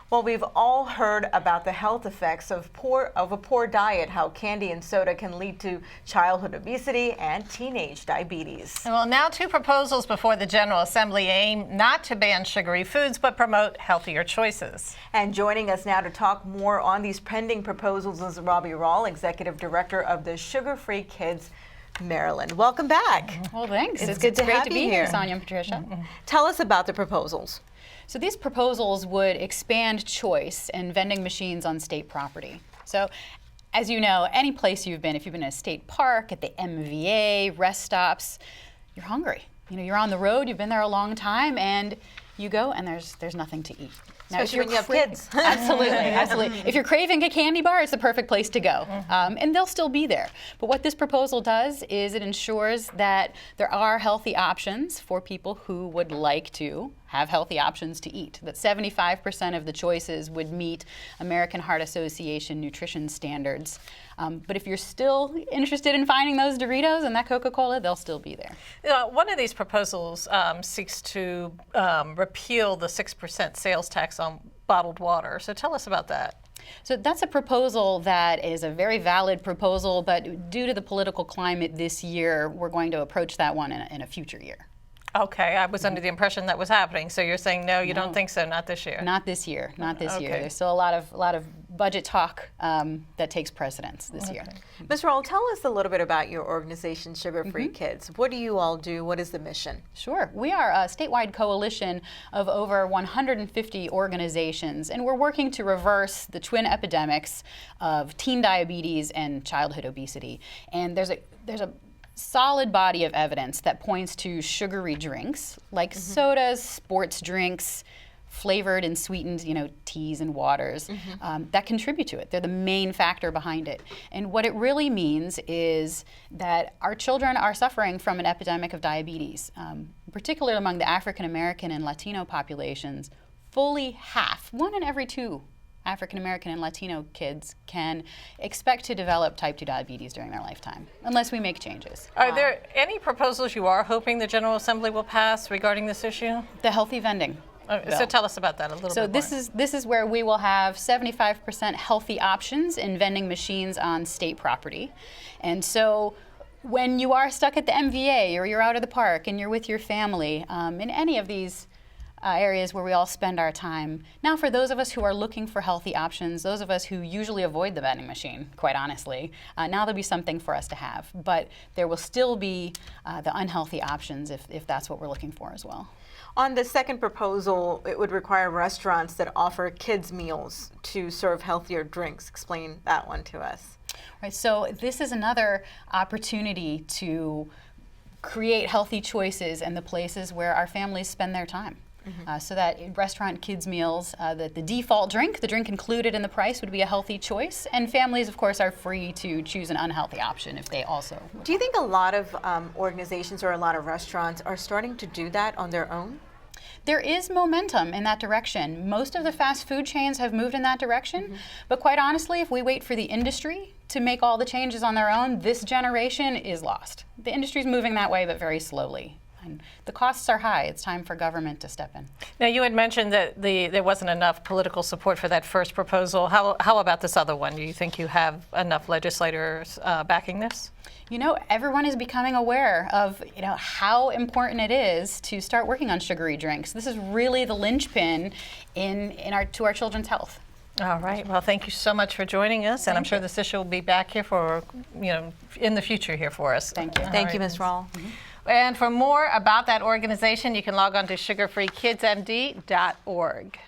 Well, we've all heard about the health effects of a poor diet, how candy and soda can lead to childhood obesity and teenage diabetes. Well, now two proposals before the General Assembly aim not to ban sugary foods, but promote healthier choices. And joining us now to talk more on these pending proposals is Robi, Executive Director of the Sugar-Free Kids Maryland. Welcome back. Well, thanks. It's good to great have to you be here. here, Sonia and Patricia. Tell us about the proposals. So these proposals would expand choice in vending machines on state property. So as you know, any place you've been, if you've been at a state park, at the MVA, rest stops, you're hungry. You know, you're on the road, you've been there a long time, and you go and there's nothing to eat. Now, especially when you have kids. Absolutely. If you're craving a candy bar, it's the perfect place to go. And they'll still be there. But what this proposal does is it ensures that there are healthy options for people who would like to have healthy options to eat. That 75% of the choices would meet American Heart Association nutrition standards. But if you're still interested in finding those Doritos and that Coca-Cola, they'll still be there. One of these proposals seeks to repeal the 6% sales tax on bottled water. So tell us about that. So that's a proposal that is a very valid proposal, but due to the political climate this year, we're going to approach that one in a future year. Okay, I was under the impression that was happening. So you're saying no, you don't think so, not this year? Not this year, not this year. Okay. There's still a lot of budget talk that takes precedence this year. Ms. Rawl, tell us a little bit about your organization, Sugar-Free Kids. What do you all do? What is the mission? Sure. We are a statewide coalition of over 150 organizations, and we're working to reverse the twin epidemics of teen diabetes and childhood obesity. And there's a solid body of evidence that points to sugary drinks like sodas, sports drinks, flavored and sweetened, teas and waters that contribute to it. They're the main factor behind it. And what it really means is that our children are suffering from an epidemic of diabetes, particularly among the African American and Latino populations. Fully half, 1 in every 2 African American and Latino kids can expect to develop type 2 diabetes during their lifetime, unless we make changes. Are there any proposals you are hoping the General Assembly will pass regarding this issue? The healthy vending. So tell us about that a little bit more. So this is where we will have 75% healthy options in vending machines on state property. And so when you are stuck at the MVA or you're out at the park and you're with your family, in any of these areas where we all spend our time. Now, for those of us who are looking for healthy options, those of us who usually avoid the vending machine, quite honestly, now there'll be something for us to have. But there will still be the unhealthy options if that's what we're looking for as well. On the second proposal, it would require restaurants that offer kids' meals to serve healthier drinks. Explain that one to us. Right, so this is another opportunity to create healthy choices in the places where our families spend their time. So that in restaurant kids' meals, that the default drink, the drink included in the price, would be a healthy choice. And families, of course, are free to choose an unhealthy option if they also would. Do you think a lot of organizations or a lot of restaurants are starting to do that on their own? There is momentum in that direction. Most of the fast food chains have moved in that direction. But quite honestly, if we wait for the industry to make all the changes on their own, this generation is lost. The industry's moving that way, but very slowly. And the costs are high. It's time for government to step in. Now, you had mentioned that there wasn't enough political support for that first proposal. How about this other one? Do you think you have enough legislators backing this? Everyone is becoming aware of how important it is to start working on sugary drinks. This is really the linchpin to our children's health. All right. Well, thank you so much for joining us, and I'm sure this issue will be back here for in the future here for us. Thank you. Thank you, Ms. Rawl. And for more about that organization, you can log on to sugarfreekidsmd.org.